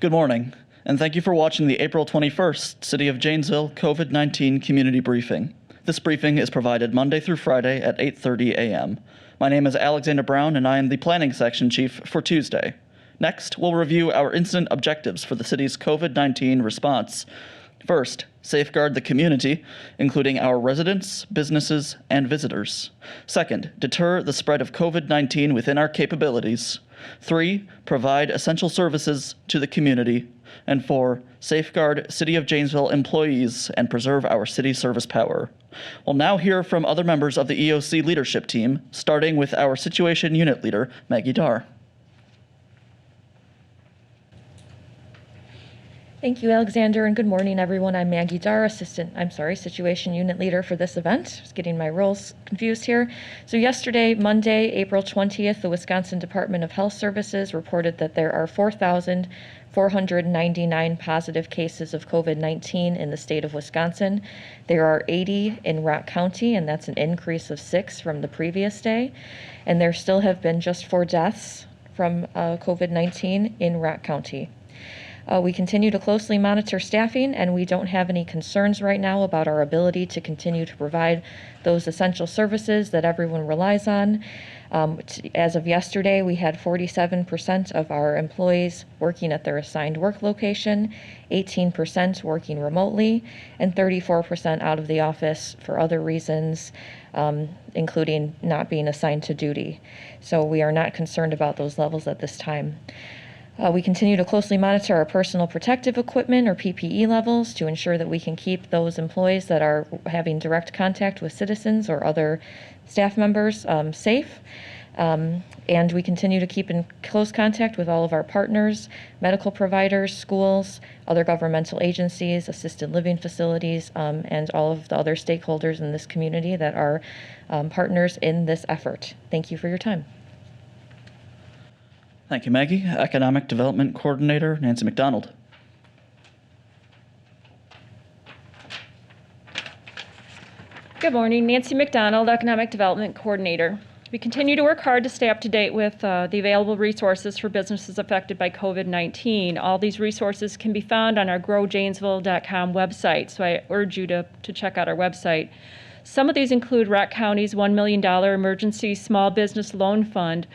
Good morning, and thank you for watching the April 21st City of Janesville COVID-19 Community Briefing. This briefing is provided Monday through Friday at 8:30 a.m. My name is Alexander Brown, and I am the Planning Section Chief for Tuesday. Next, we'll review our incident objectives for the city's COVID-19 response. First, safeguard the community, including our residents, businesses, and visitors. Second, deter the spread of COVID-19 within our capabilities. 3, provide essential services to the community. And 4, safeguard City of Janesville employees and preserve our city service power. We'll now hear from other members of the EOC leadership team, starting with our Situation Unit Leader, Maggie Darr. Thank you, Alexander, and good morning, everyone. I'm Maggie Darr, Situation Unit Leader for this event. I was getting my roles confused here. So yesterday, Monday, April 20th, the Wisconsin Department of Health Services reported that there are 4,499 positive cases of COVID-19 in the state of Wisconsin. There are 80 in Rock County, and that's an increase of 6 from the previous day. And there still have been just 4 deaths from COVID-19 in Rock County. We continue to closely monitor staffing, and we don't have any concerns right now about our ability to continue to provide those essential services that everyone relies on. As of yesterday, we had 47% of our employees working at their assigned work location, 18% working remotely, and 34% out of the office for other reasons, including not being assigned to duty. So we are not concerned about those levels at this time. We continue to closely monitor our personal protective equipment, or PPE levels, to ensure that we can keep those employees that are having direct contact with citizens or other staff members safe. And we continue to keep in close contact with all of our partners, medical providers, schools, other governmental agencies, assisted living facilities, and all of the other stakeholders in this community that are partners in this effort. Thank you for your time. Thank you, Maggie. Economic Development Coordinator, Nancy McDonald. Good morning, Nancy McDonald, Economic Development Coordinator. We continue to work hard to stay up to date with the available resources for businesses affected by COVID-19. All these resources can be found on our growjanesville.com website, so I urge you to check out our website. Some of these include Rock County's $1 million Emergency Small Business Loan Fund,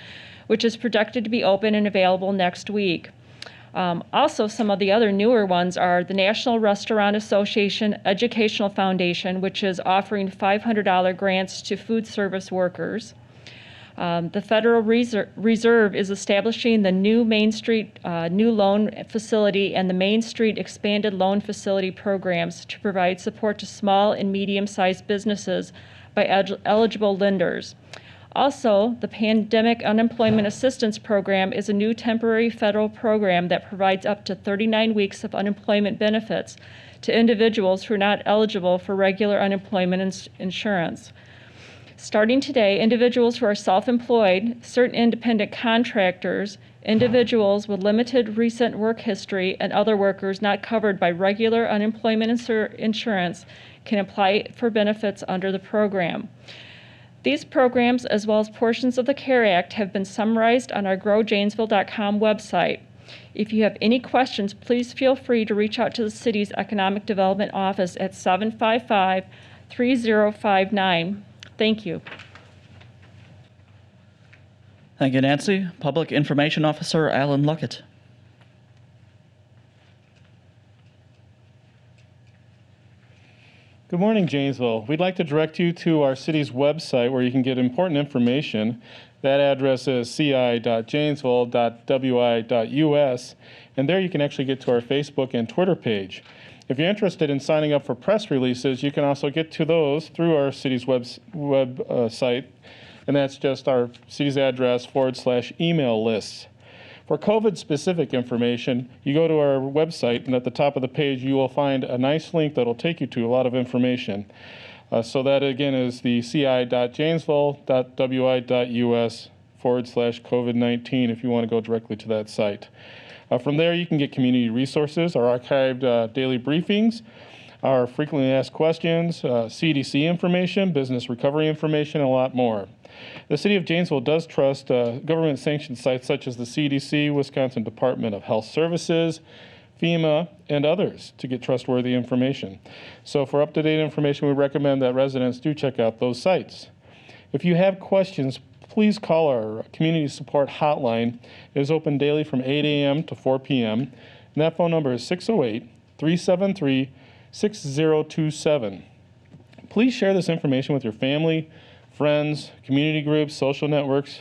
which is projected to be open and available next week. Also, some of the other newer ones are the National Restaurant Association Educational Foundation, which is offering $500 grants to food service workers. The Federal Reserve is establishing the new Main Street new loan facility and the Main Street expanded loan facility programs to provide support to small and medium-sized businesses by eligible lenders. Also, the Pandemic Unemployment Assistance Program is a new temporary federal program that provides up to 39 weeks of unemployment benefits to individuals who are not eligible for regular unemployment insurance. Starting today, individuals who are self-employed, certain independent contractors, individuals with limited recent work history, and other workers not covered by regular unemployment insurance can apply for benefits under the program. These programs, as well as portions of the CARE Act, have been summarized on our growjanesville.com website. If you have any questions, please feel free to reach out to the city's Economic Development Office at 755-3059. Thank you. Thank you, Nancy. Public Information Officer Alan Luckett. Good morning, Janesville. We'd like to direct you to our city's website where you can get important information. That address is ci.janesville.wi.us, and there you can actually get to our Facebook and Twitter page. If you're interested in signing up for press releases, you can also get to those through our city's website, and that's just our city's address /email lists. For COVID-specific information, you go to our website, and at the top of the page, you will find a nice link that will take you to a lot of information. So that, again, is the ci.janesville.wi.us /COVID-19 if you want to go directly to that site. From there, you can get community resources, our archived daily briefings, our frequently asked questions, CDC information, business recovery information, and a lot more. The City of Janesville does trust government-sanctioned sites such as the CDC, Wisconsin Department of Health Services, FEMA, and others to get trustworthy information. So for up-to-date information, we recommend that residents do check out those sites. If you have questions, please call our community support hotline. It is open daily from 8 a.m. to 4 p.m. And that phone number is 608-373-6027. Please share this information with your family, friends, community groups, social networks,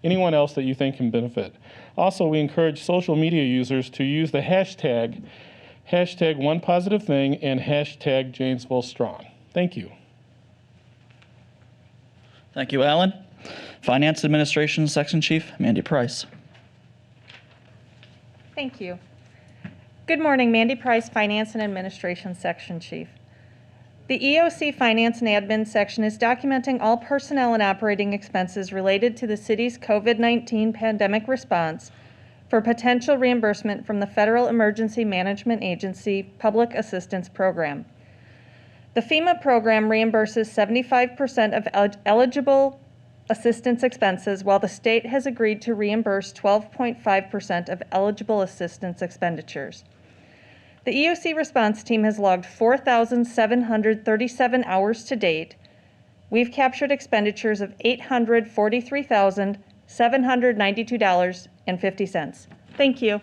anyone else that you think can benefit. Also, we encourage social media users to use the hashtag #OnePositiveThing and hashtag Janesville Strong. Thank you. Thank you, Alan. Finance Administration Section Chief Mandy Price. Thank you. Good morning, Mandy Price, Finance and Administration Section Chief. The EOC Finance and Admin section is documenting all personnel and operating expenses related to the city's COVID-19 pandemic response for potential reimbursement from the Federal Emergency Management Agency Public Assistance Program. The FEMA program reimburses 75% of eligible assistance expenses, while the state has agreed to reimburse 12.5% of eligible assistance expenditures. The EOC response team has logged 4,737 hours to date. We've captured expenditures of $843,792.50. Thank you.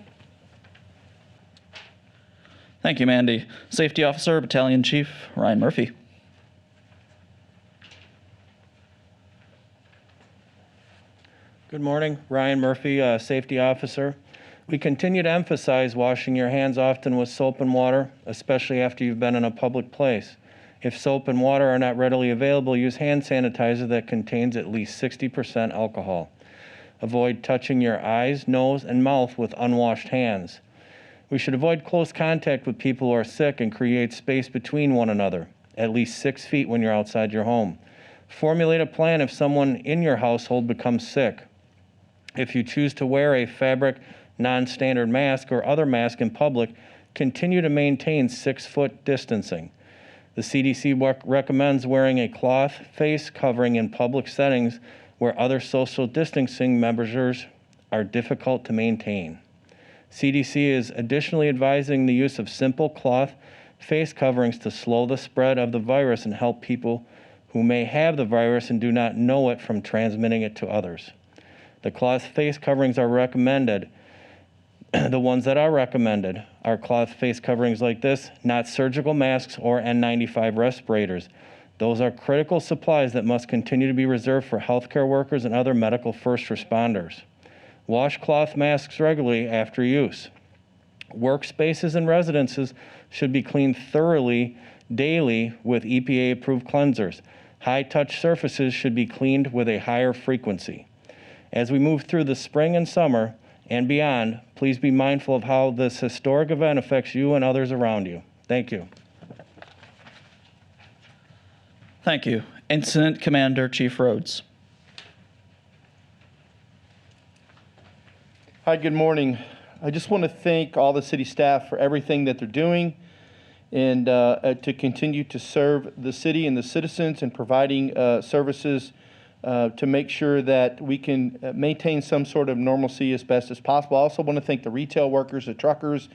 Thank you, Mandy. Safety Officer, Battalion Chief Ryan Murphy. Good morning, Ryan Murphy, Safety Officer. We continue to emphasize washing your hands often with soap and water, especially after you've been in a public place. If soap and water are not readily available, use hand sanitizer that contains at least 60% alcohol. Avoid touching your eyes, nose, and mouth with unwashed hands. We should avoid close contact with people who are sick and create space between one another, at least 6 feet when you're outside your home. Formulate a plan if someone in your household becomes sick. If you choose to wear a fabric non-standard mask or other mask in public, continue to maintain 6-foot distancing. The CDC recommends wearing a cloth face covering in public settings where other social distancing measures are difficult to maintain. CDC is additionally advising the use of simple cloth face coverings to slow the spread of the virus and help people who may have the virus and do not know it from transmitting it to others. The cloth face coverings are recommended. The ones that are recommended are cloth face coverings like this, not surgical masks or N95 respirators. Those are critical supplies that must continue to be reserved for healthcare workers and other medical first responders. Wash cloth masks regularly after use. Workspaces and residences should be cleaned thoroughly daily with EPA-approved cleansers. High-touch surfaces should be cleaned with a higher frequency. As we move through the spring and summer and beyond, please be mindful of how this historic event affects you and others around you. Thank you. Thank you. Incident Commander Chief Rhodes. Hi, good morning. I just want to thank all the city staff for everything that they're doing and to continue to serve the city and the citizens and providing services to make sure that we can maintain some sort of normalcy as best as possible. I also want to thank the retail workers, the truckers,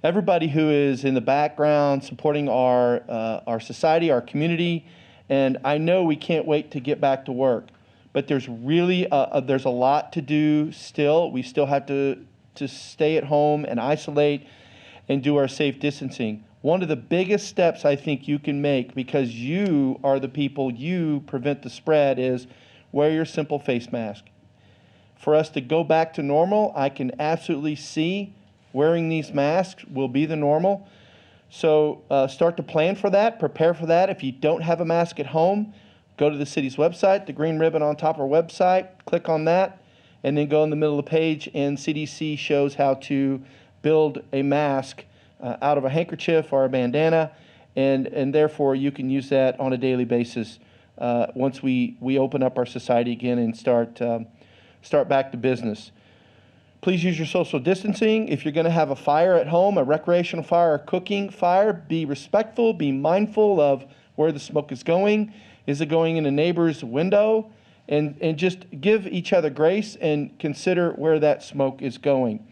everybody who is in the background supporting our society, our community. And I know we can't wait to get back to work, but there's really there's a lot to do still. We still have to stay at home and isolate and do our safe distancing. One of the biggest steps I think you can make, because you are the people, you prevent the spread, is wear your simple face mask. For us to go back to normal, I can absolutely see wearing these masks will be the normal. So start to plan for that, prepare for that. If you don't have a mask at home, go to the city's website, the green ribbon on top of our website, click on that, and then go in the middle of the page, and CDC shows how to build a mask out of a handkerchief or a bandana, and therefore you can use that on a daily basis once we open up our society again and start back to business. Please use your social distancing. If you're going to have a fire at home, a recreational fire, or cooking fire, be respectful, be mindful of where the smoke is going. Is it going in a neighbor's window? And just give each other grace and consider where that smoke is going.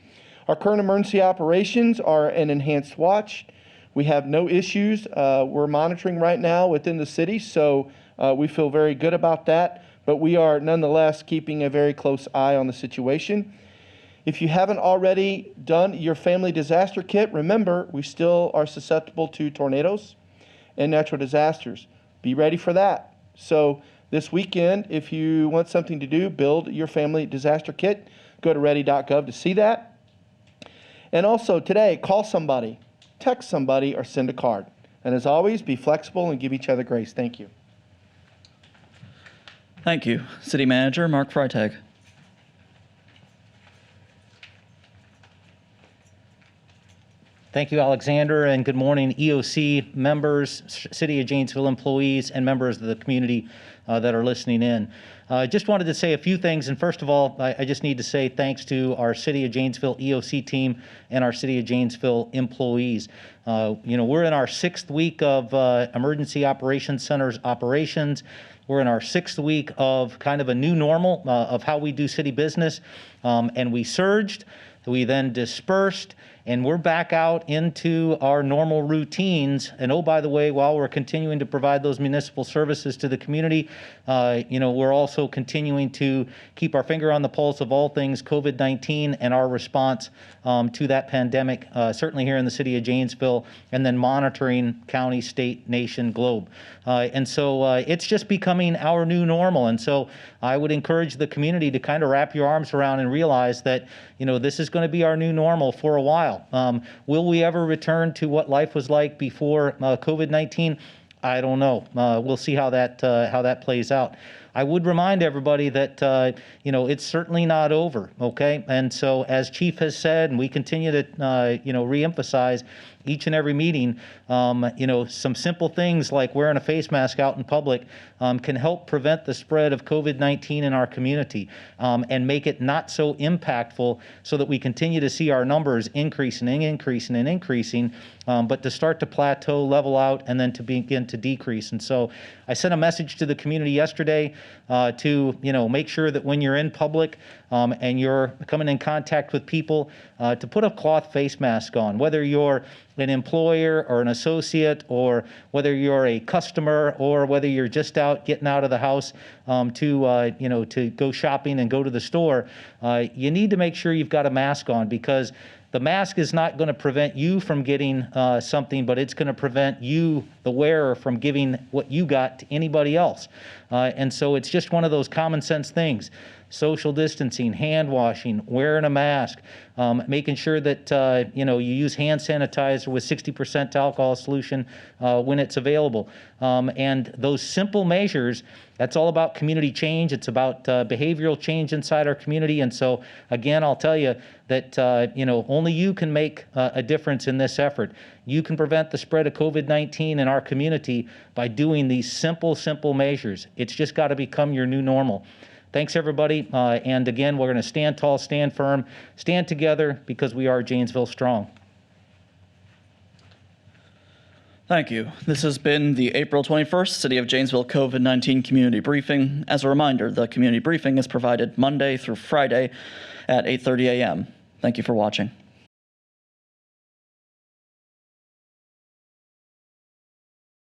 Our current emergency operations are an enhanced watch. We have no issues. We're monitoring right now within the city, so we feel very good about that. But we are nonetheless keeping a very close eye on the situation. If you haven't already done your family disaster kit, remember, we still are susceptible to tornadoes and natural disasters. Be ready for that. So this weekend, if you want something to do, build your family disaster kit. Go to ready.gov to see that. And also today, call somebody, text somebody, or send a card. And as always, be flexible and give each other grace. Thank you. Thank you. City Manager Mark Freitag. Thank you, Alexander, and good morning, EOC members, City of Janesville employees, and members of the community that are listening in. I just wanted to say a few things, and first of all, I just need to say thanks to our City of Janesville EOC team and our City of Janesville employees. We're in our 6th week of Emergency Operations Center's operations. We're in our 6th week of kind of a new normal of how we do city business, and we surged, we then dispersed, and we're back out into our normal routines. And oh, by the way, while we're continuing to provide those municipal services to the community, we're also continuing to keep our finger on the pulse of all things COVID-19 and our response to that pandemic, certainly here in the city of Janesville, and then monitoring county, state, nation, globe. And so it's just becoming our new normal. And so I would encourage the community to kind of wrap your arms around and realize that, this is going to be our new normal for a while. Will we ever return to what life was like before COVID-19? I don't know. We'll see how that plays out. I would remind everybody that it's certainly not over. Okay, and so as Chief has said, and we continue to reemphasize each and every meeting, some simple things like wearing a face mask out in public can help prevent the spread of COVID-19 in our community and make it not so impactful, so that we continue to see our numbers increasing, but to start to plateau, level out, and then to begin to decrease. And so I sent a message to the community yesterday to make sure that when you're in public and you're coming in contact with people, to put a cloth face mask on, whether you're an employer or an associate, or whether you're a customer, or whether you're just getting out of the house to go shopping and go to the store. You need to make sure you've got a mask on, because the mask is not going to prevent you from getting something, but it's going to prevent you, the wearer, from giving what you got to anybody else. And so it's just one of those common sense things. Social distancing, hand washing, wearing a mask, making sure that you use hand sanitizer with 60% alcohol solution when it's available. And those simple measures, that's all about community change. It's about behavioral change inside our community. And so, again, I'll tell you that only you can make a difference in this effort. You can prevent the spread of COVID-19 in our community by doing these simple measures. It's just got to become your new normal. Thanks, everybody. And again, we're going to stand tall, stand firm, stand together, because we are Janesville strong. Thank you. This has been the April 21st City of Janesville COVID-19 Community Briefing. As a reminder, the community briefing is provided Monday through Friday at 8:30 a.m. Thank you for watching.